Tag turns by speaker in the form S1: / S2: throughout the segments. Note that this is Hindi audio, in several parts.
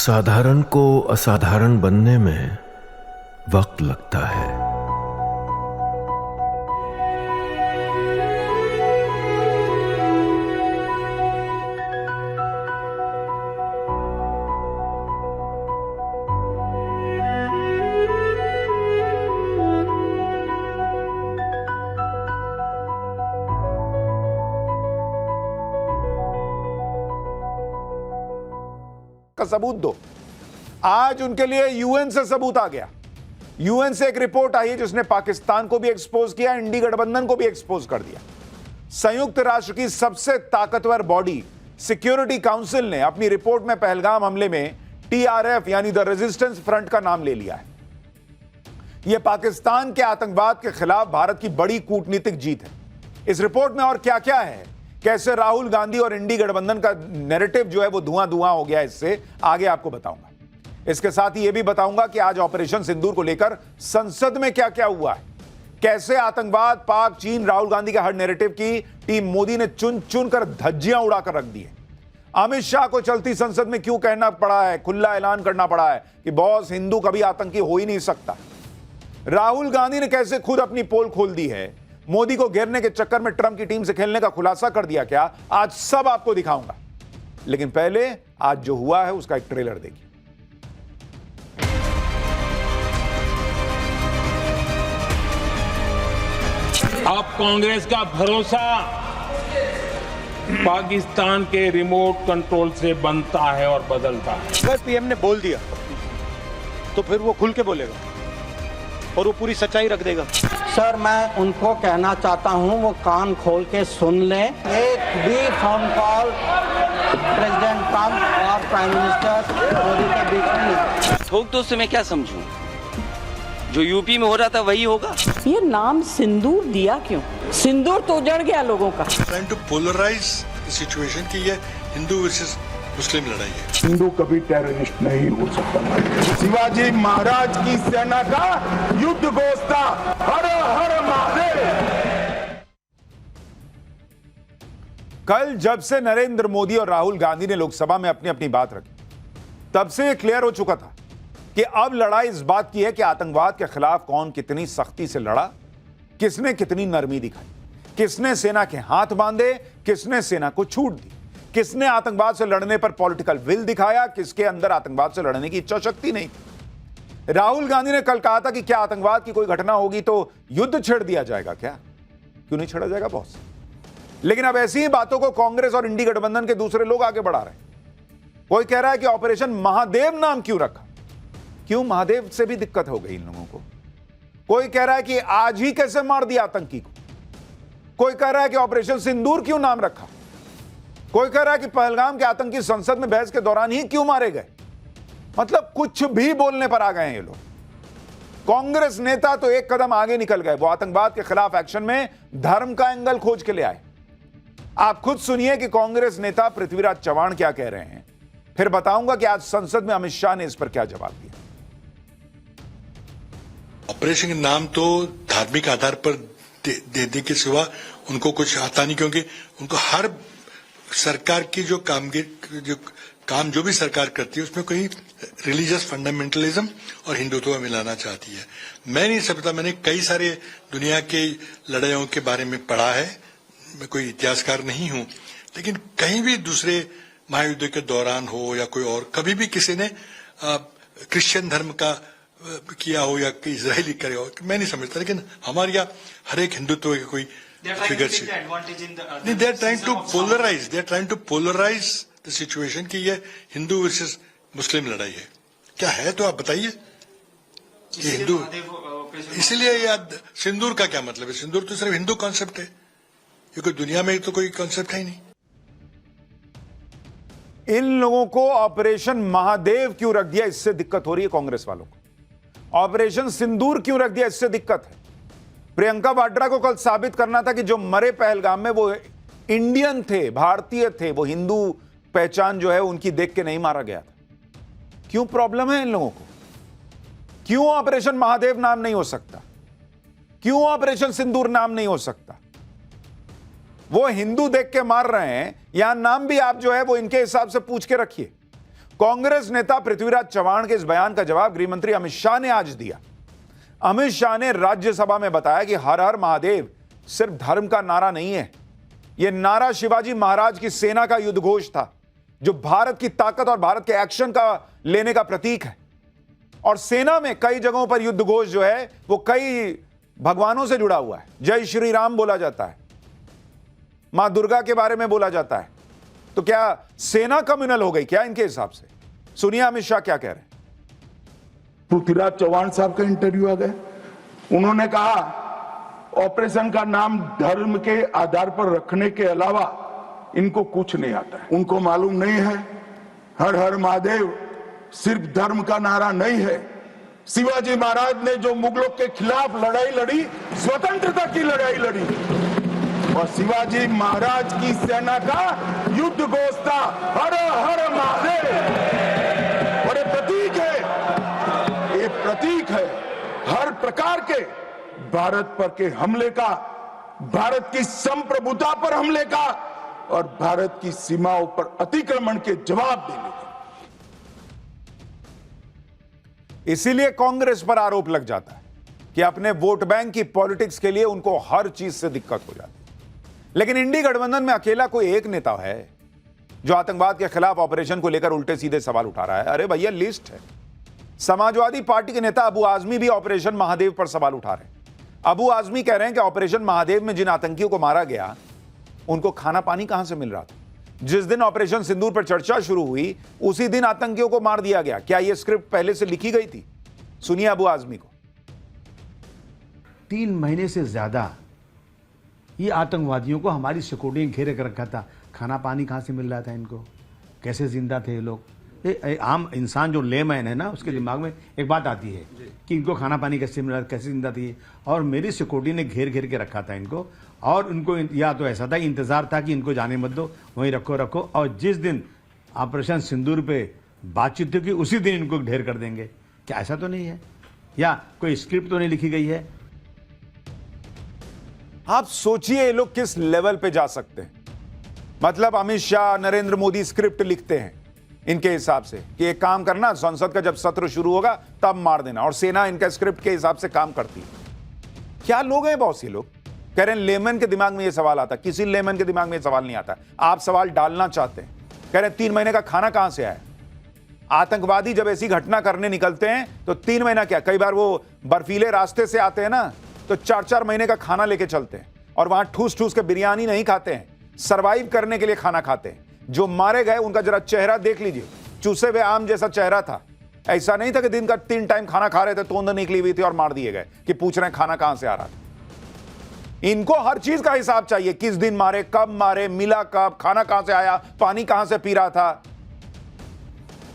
S1: साधारण को असाधारण बनने में वक्त लगता है।
S2: का सबूत दो। आज उनके लिए यूएन से सबूत आ गया। यूएन से एक रिपोर्ट आई है जिसने पाकिस्तान को भी एक्सपोज किया, इंडी गठबंधन को भी एक्सपोज कर दिया। संयुक्त राष्ट्र की सबसे ताकतवर बॉडी सिक्योरिटी काउंसिल ने अपनी रिपोर्ट में पहलगाम हमले में टीआरएफ यानी द रेजिस्टेंस फ्रंट का नाम ले लिया है। यह पाकिस्तान के आतंकवाद के खिलाफ भारत की बड़ी कूटनीतिक जीत है। इस रिपोर्ट में और क्या क्या है, कैसे राहुल गांधी और इंडी गठबंधन का नैरेटिव जो है वो धुआं धुआं हो गया, इससे आगे आपको बताऊंगा। इसके साथ ही यह भी बताऊंगा कि आज ऑपरेशन सिंदूर को लेकर संसद में क्या क्या हुआ है, कैसे आतंकवाद, पाक, चीन, राहुल गांधी के हर नैरेटिव की टीम मोदी ने चुन चुन कर धज्जियां उड़ाकर रख दी है। अमित शाह को चलती संसद में क्यों कहना पड़ा है, खुला ऐलान करना पड़ा है कि बॉस हिंदू कभी आतंकी हो ही नहीं सकता। राहुल गांधी ने कैसे खुद अपनी पोल खोल दी है, मोदी को घेरने के चक्कर में ट्रंप की टीम से खेलने का खुलासा कर दिया क्या, आज सब आपको दिखाऊंगा। लेकिन पहले आज जो हुआ है उसका एक ट्रेलर देखिए।
S3: अब कांग्रेस का भरोसा पाकिस्तान के रिमोट कंट्रोल से बनता है और बदलता है।
S4: अगर पीएम ने बोल दिया तो फिर वो खुल के बोलेगा और वो पूरी सच्चाई रख देगा।
S5: सर, मैं उनको कहना चाहता हूं वो कान खोल के सुन लें। एक भी फोन कॉल प्रेसिडेंट ट्रंप और प्राइम मिनिस्टर मोदी के बीच में नहीं।
S6: ठोक तो उससे मैं क्या समझूं? जो यूपी में हो रहा था वही होगा।
S7: ये नाम सिंदूर दिया क्यों? सिंदूर तो उजड़ गया लोगों का।
S8: Trying to polarize the situation कि ये हिंदू वर्सेस मुस्लिम लड़ाई है।
S9: हिंदू कभी टेररिस्ट नहीं हो सकता। शिवाजी महाराज की सेना का युद्ध घोष था, हर हर महादेव।
S2: कल जब से नरेंद्र मोदी और राहुल गांधी ने लोकसभा में अपनी अपनी बात रखी, तब से यह क्लियर हो चुका था कि अब लड़ाई इस बात की है कि आतंकवाद के खिलाफ कौन कितनी सख्ती से लड़ा, किसने कितनी नरमी दिखाई, किसने सेना के हाथ बांधे, किसने सेना को छूट दी, किसने आतंकवाद से लड़ने पर पॉलिटिकल विल दिखाया, किसके अंदर आतंकवाद से लड़ने की इच्छा शक्ति नहीं थी। राहुल गांधी ने कल कहा था कि क्या आतंकवाद की कोई घटना होगी तो युद्ध छेड़ दिया जाएगा क्या? क्यों नहीं छेड़ा जाएगा बॉस? लेकिन अब ऐसी ही बातों को कांग्रेस और इंडी गठबंधन के दूसरे लोग आगे बढ़ा रहे हैं। कोई कह रहा है कि ऑपरेशन महादेव नाम क्यों रखा, क्यों महादेव से भी दिक्कत हो गई इन लोगों को। कोई कह रहा है कि आज ही कैसे मार दिया आतंकी को। कोई कह रहा है कि ऑपरेशन सिंदूर क्यों नाम रखा। कोई कह रहा है कि पहलगाम के आतंकी संसद में बहस के दौरान ही क्यों मारे गए। मतलब कुछ भी बोलने पर आ गए हैं ये लोग। कांग्रेस नेता तो एक कदम आगे निकल गए, वो आतंकवाद के खिलाफ एक्शन में धर्म का एंगल खोज के ले आए। आप खुद सुनिए कि कांग्रेस नेता पृथ्वीराज चव्हाण क्या कह रहे हैं, फिर बताऊंगा कि आज संसद में अमित शाह ने इस पर क्या जवाब दिया।
S8: ऑपरेशन का नाम तो धार्मिक आधार पर देने के सिवा उनको कुछ आता नहीं, क्योंकि उनको हर सरकार की जो काम जो भी सरकार करती है उसमें कोई रिलीजियस फंडामेंटलिज्म और हिंदुत्व मिलाना चाहती है। मैं नहीं समझता, मैंने कई सारे दुनिया के लड़ाइयों के बारे में पढ़ा है, मैं कोई इतिहासकार नहीं हूं, लेकिन कहीं भी दूसरे महायुद्ध के दौरान हो या कोई और, कभी भी किसी ने क्रिश्चियन धर्म का किया हो या इजरायली करे हो, मैं नहीं समझता। लेकिन हमारे यहाँ हर एक हिंदुत्व की कोई फिगर नहीं, they are trying to polarise the situation कि ये हिंदू वर्सेस मुस्लिम लड़ाई है। क्या है तो आप बताइए कि हिंदू, इसीलिए याद सिंदूर का क्या मतलब है? सिंदूर तो सिर्फ हिंदू कॉन्सेप्ट है, ये कोई दुनिया में तो कोई कॉन्सेप्ट है ही नहीं।
S2: इन लोगों को ऑपरेशन महादेव क्यों रख दिया, इससे दिक्कत हो रही है कांग्रेस वालों को। ऑपरेशन सिंदूर क्यों रख दिया, इससे दिक्कत है। प्रियंका वाड्रा को कल साबित करना था कि जो मरे पहलगाम में वो इंडियन थे, भारतीय थे, वो हिंदू पहचान जो है उनकी देख के नहीं मारा गया था। क्यों प्रॉब्लम है इन लोगों को? क्यों ऑपरेशन महादेव नाम नहीं हो सकता? क्यों ऑपरेशन सिंदूर नाम नहीं हो सकता? वो हिंदू देख के मार रहे हैं, यहां नाम भी आप जो है वो इनके हिसाब से पूछ के रखिए। कांग्रेस नेता पृथ्वीराज चव्हाण के इस बयान का जवाब गृह मंत्री अमित शाह ने आज दिया। अमित शाह ने राज्यसभा में बताया कि हर हर महादेव सिर्फ धर्म का नारा नहीं है, यह नारा शिवाजी महाराज की सेना का युद्ध घोष था, जो भारत की ताकत और भारत के एक्शन का लेने का प्रतीक है। और सेना में कई जगहों पर युद्ध घोष जो है वो कई भगवानों से जुड़ा हुआ है। जय श्री राम बोला जाता है, मां दुर्गा के बारे में बोला जाता है। तो क्या सेना कम्युनल हो गई क्या इनके हिसाब से? सुनिए अमित शाह क्या कह रहे हैं।
S9: पृथ्वीराज चौहान साहब का इंटरव्यू आ गया, उन्होंने कहा ऑपरेशन का नाम धर्म के आधार पर रखने के अलावा इनको कुछ नहीं आता है। उनको मालूम नहीं है हर हर महादेव सिर्फ धर्म का नारा नहीं है। शिवाजी महाराज ने जो मुगलों के खिलाफ लड़ाई लड़ी, स्वतंत्रता की लड़ाई लड़ी, और शिवाजी महाराज की सेना का युद्ध घोष था हर हर महादेव। और ये प्रतीक है हर प्रकार के भारत पर के हमले का, भारत की संप्रभुता पर हमले का और भारत की सीमाओं पर अतिक्रमण के जवाब देने का।
S2: इसीलिए कांग्रेस पर आरोप लग जाता है कि अपने वोट बैंक की पॉलिटिक्स के लिए उनको हर चीज से दिक्कत हो जाती है। लेकिन इंडी गठबंधन में अकेला कोई एक नेता है जो आतंकवाद के खिलाफ ऑपरेशन को लेकर उल्टे सीधे सवाल उठा रहा है। अरे भैया लिस्ट है। समाजवादी पार्टी के नेता अबू आजमी भी ऑपरेशन महादेव पर सवाल उठा रहे हैं। अबू आजमी कह रहे हैं कि ऑपरेशन महादेव में जिन आतंकियों को मारा गया उनको खाना पानी कहां से मिल रहा था? जिस दिन ऑपरेशन सिंदूर पर चर्चा शुरू हुई उसी दिन आतंकियों को मार दिया गया। क्या यह स्क्रिप्ट पहले से लिखी गई थी? सुनिए अबू आजमी को।
S10: 3 महीने से ज्यादा ये आतंकवादियों को हमारी सिक्योरिटी ने घेरे कर रखा था। खाना पानी कहाँ से मिल रहा था इनको? कैसे जिंदा थे ये लोग? आम इंसान जो लेमैन है ना, उसके दिमाग में एक बात आती है कि इनको खाना पानी कैसे मिल रहा था, कैसे जिंदा थी। और मेरी सिक्योरिटी ने घेर घेर के रखा था इनको, और उनको या तो ऐसा था, इंतजार था कि इनको जाने मत दो, वहीं रखो। और जिस दिन ऑपरेशन सिंदूर पे बातचीत की उसी दिन इनको ढेर कर देंगे। क्या ऐसा तो नहीं है? या कोई स्क्रिप्ट तो नहीं लिखी गई है?
S2: आप सोचिए ये लोग किस लेवल पे जा सकते हैं। मतलब अमित शाह, नरेंद्र मोदी स्क्रिप्ट लिखते हैं इनके हिसाब से कि एक काम करना, संसद का जब सत्र शुरू होगा तब मार देना, और सेना इनका स्क्रिप्ट के हिसाब से काम करती है। क्या लोग हैं बॉस ये लोग? कह रहे हैं लेमन के दिमाग में ये सवाल आता। किसी लेमन के दिमाग में ये सवाल नहीं आता। आप सवाल डालना चाहते हैं। कह रहे हैं 3 महीने का खाना कहां से आया? आतंकवादी जब ऐसी घटना करने निकलते हैं तो 3 महीना क्या, कई बार वो बर्फीले रास्ते से आते हैं ना, तो 4-4 महीने का खाना लेके चलते हैं और वहां ठूस ठूस के बिरयानी नहीं खाते हैं, सर्वाइव करने के लिए खाना खाते हैं। जो मारे गए उनका जरा चेहरा देख लीजिए, चूसे हुए आम जैसा चेहरा था। ऐसा नहीं था कि दिन का 3 टाइम खाना खा रहे थे, तोंद निकली हुई थी और मार दिए गए कि पूछ रहे हैं खाना कहां से आ रहा था। इनको हर चीज का हिसाब चाहिए, किस दिन मारे, कब मारे, मिला कब, खाना कहां से आया, पानी कहां से पी रहा था,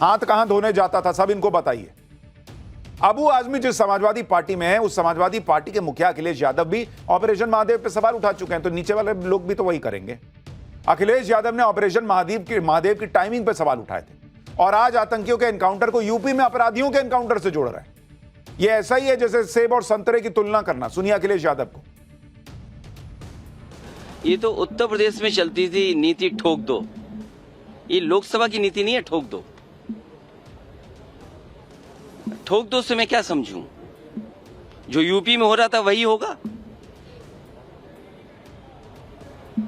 S2: हाथ कहां धोने जाता था, सब इनको बताइए। अबू आजमी जिस समाजवादी पार्टी में है, उस समाजवादी पार्टी के मुखिया अखिलेश यादव भी ऑपरेशन महादेव पे सवाल उठा चुके हैं, तो नीचे वाले लोग भी तो वही करेंगे। अखिलेश यादव ने ऑपरेशन महादेव की टाइमिंग पे सवाल उठाए थे, और आज आतंकियों के एनकाउंटर को यूपी में अपराधियों के एनकाउंटर से जोड़ रहे हैं। यह ऐसा ही है जैसे सेब और संतरे की तुलना करना। सुनिए अखिलेश यादव को।
S6: ये तो उत्तर प्रदेश में चलती थी नीति ठोक दो, ये लोकसभा की नीति नहीं है ठोक दो। ठोक दो से मैं क्या समझूं? जो यूपी में हो रहा था वही होगा।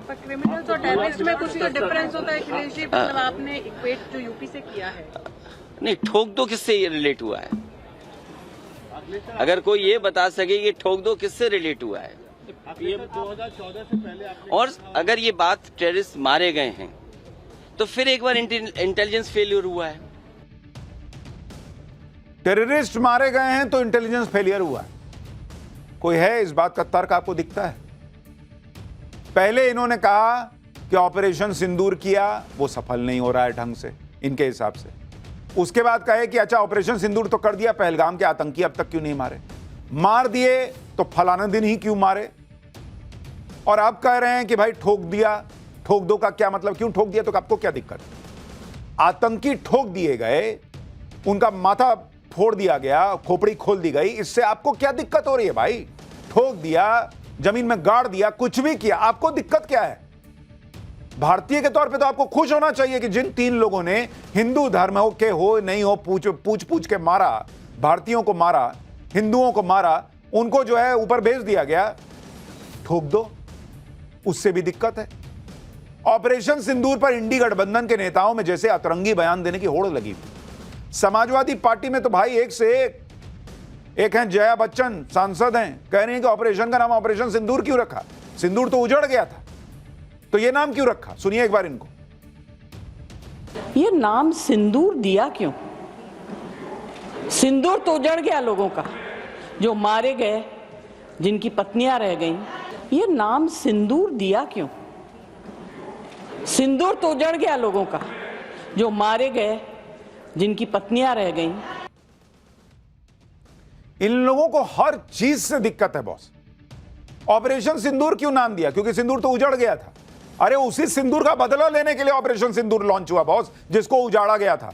S11: पर क्रिमिनल्स और टेररिस्ट में कुछ तो डिफरेंस होता है अखिलेश जी, मतलब आपने इक्वेट जो यूपी से किया है।
S6: नहीं, ठोक दो किससे ये रिलेट हुआ है? अगर कोई ये बता सके कि ठोक दो किससे रिलेट हुआ है।
S4: 2014 से पहले
S6: और अगर ये बात टेररिस्ट मारे गए हैं तो फिर एक बार इंटेलिजेंस फेलियर हुआ है।
S2: टेररिस्ट मारे गए हैं तो इंटेलिजेंस फेलियर हुआ है। कोई है इस बात का तर्क आपको दिखता है? पहले इन्होंने कहा कि ऑपरेशन सिंदूर किया, वो सफल नहीं हो रहा है ढंग से इनके हिसाब से। उसके बाद कहे कि अच्छा ऑपरेशन सिंदूर तो कर दिया, पहलगाम के आतंकी अब तक क्यों नहीं मारे, मार दिए तो फलाने दिन ही क्यों मारे। और अब कह रहे हैं कि भाई ठोक दिया। ठोक दो का क्या मतलब? क्यों ठोक दिया तो आपको क्या दिक्कत? आतंकी ठोक दिए गए, उनका माथा फोड़ दिया गया, खोपड़ी खोल दी गई, इससे आपको क्या दिक्कत हो रही है भाई? ठोक दिया, जमीन में गाड़ दिया, कुछ भी किया, आपको दिक्कत क्या है? भारतीय के तौर पे तो आपको खुश होना चाहिए कि जिन 3 लोगों ने हिंदू धर्म हो के हो नहीं हो पूछ के मारा, भारतीयों को मारा, हिंदुओं को मारा, उनको जो है ऊपर भेज दिया गया, ठोक दो, उससे भी दिक्कत है। ऑपरेशन सिंदूर पर इंडी गठबंधन के नेताओं में जैसे अतरंगी बयान देने की होड़ लगी। समाजवादी पार्टी में तो भाई एक से एक हैं, जया बच्चन सांसद हैं, कह रही हैं कि ऑपरेशन का नाम ऑपरेशन सिंदूर क्यों रखा? सिंदूर तो उजड़ गया था, तो ये नाम क्यों रखा? सुनिए एक बार इनको।
S7: ये नाम सिंदूर दिया क्यों? सिंदूर तो उजड़ गया लोगों का, जो मारे गए, जिनकी पत्नियां रह गईं। ये नाम सिंदूर दिया क्यों? सिंदूर तो उजड़ गया लोगों का, जो मारे गए, जिनकी पत्नियां रह गईं।
S2: इन लोगों को हर चीज से दिक्कत है बॉस। ऑपरेशन सिंदूर क्यों नाम दिया? क्योंकि सिंदूर तो उजड़ गया था। अरे उसी सिंदूर का बदला लेने के लिए ऑपरेशन सिंदूर लॉन्च हुआ बॉस, जिसको उजाड़ा गया था।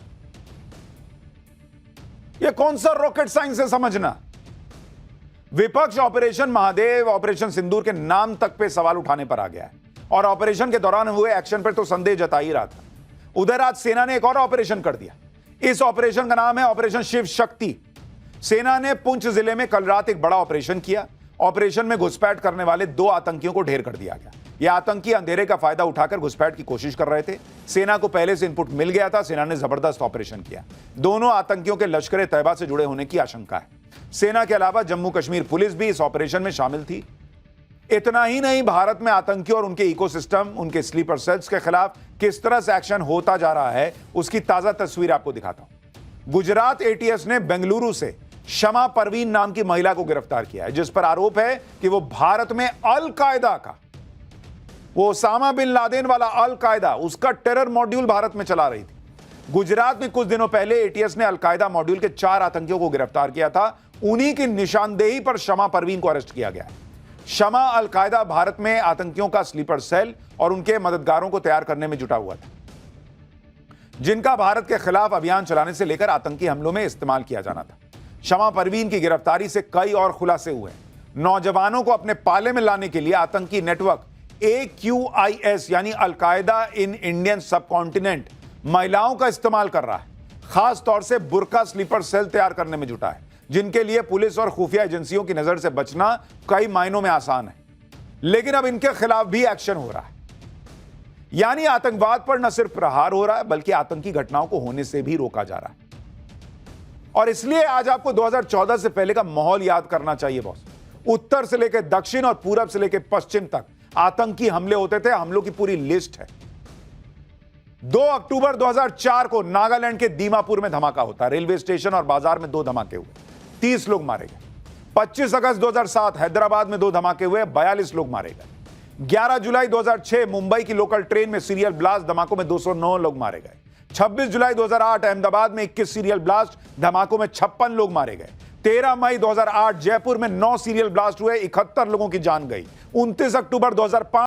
S2: यह कौन सा रॉकेट साइंस है समझना? विपक्ष ऑपरेशन महादेव, ऑपरेशन सिंदूर के नाम तक पे सवाल उठाने पर आ गया है और ऑपरेशन के दौरान हुए एक्शन पर तो संदेह जता ही रहा था। उधर आज सेना ने एक और ऑपरेशन कर दिया। इस ऑपरेशन का नाम है ऑपरेशन शिव शक्ति। सेना ने पुंछ जिले में कल रात एक बड़ा ऑपरेशन किया। ऑपरेशन में घुसपैठ करने वाले 2 आतंकियों को ढेर कर दिया गया। ये आतंकी अंधेरे का फायदा उठाकर घुसपैठ की कोशिश कर रहे थे। सेना को पहले से इनपुट मिल गया था। सेना ने जबरदस्त ऑपरेशन किया। दोनों आतंकियों के लश्कर तैयबा से जुड़े होने की आशंका है। सेना के अलावा जम्मू कश्मीर पुलिस भी इस ऑपरेशन में शामिल थी। इतना ही नहीं, भारत में आतंकियों और उनके इकोसिस्टम, उनके स्लीपर सेल्स के खिलाफ किस तरह से एक्शन होता जा रहा है, उसकी ताजा तस्वीर आपको दिखाता हूं। गुजरात एटीएस ने बेंगलुरु से शमा परवीन नाम की महिला को गिरफ्तार किया है, जिस पर आरोप है कि वो भारत में अल कायदा का, वो ओसामा बिन लादेन वाला अल कायदा, उसका टेरर मॉड्यूल भारत में चला रही थी। गुजरात में कुछ दिनों पहले एटीएस ने अल कायदा मॉड्यूल के 4 आतंकियों को गिरफ्तार किया था। उन्हीं की निशानदेही पर शमा परवीन को अरेस्ट किया गया है। शमा अल कायदा भारत में आतंकियों का स्लीपर सेल और उनके मददगारों को तैयार करने में जुटा हुआ था, जिनका भारत के खिलाफ अभियान चलाने से लेकर आतंकी हमलों में इस्तेमाल किया जाना था। शमा परवीन की गिरफ्तारी से कई और खुलासे हुए। नौजवानों को अपने पाले में लाने के लिए आतंकी नेटवर्क AQIS यानी अल कायदा इन इंडियन सबकॉन्टिनेंट महिलाओं का इस्तेमाल कर रहा है। खास तौर से बुर्का स्लीपर सेल तैयार करने में जुटा है, जिनके लिए पुलिस और खुफिया एजेंसियों की नजर से बचना कई मायनों में आसान है। लेकिन अब इनके खिलाफ भी एक्शन हो रहा है। यानी आतंकवाद पर न सिर्फ प्रहार हो रहा है, बल्कि आतंकी घटनाओं को होने से भी रोका जा रहा है। और इसलिए आज आपको 2014 से पहले का माहौल याद करना चाहिए बॉस। उत्तर से लेकर दक्षिण और पूरब से लेकर पश्चिम तक आतंकी हमले होते थे। हमलों की पूरी लिस्ट है। 2 अक्टूबर 2004 को नागालैंड के दीमापुर में धमाका होता। रेलवे स्टेशन और बाजार में 2 धमाके हुए, 30 लोग मारे गए। 25 अगस्त 2007 हैदराबाद में 2 धमाके हुए, 42 लोग मारे गए। 11 जुलाई 2006 मुंबई की लोकल ट्रेन में सीरियल ब्लास्ट धमाकों में 209 लोग मारे गए। 26 जुलाई 2008 अहमदाबाद में 21 सीरियल ब्लास्ट धमाकों में 56 लोग मारे गए। 13 मई 2008 जयपुर में 9 सीरियल ब्लास्ट हुए, 71 लोगों की जान गई। 29 अक्टूबर 2005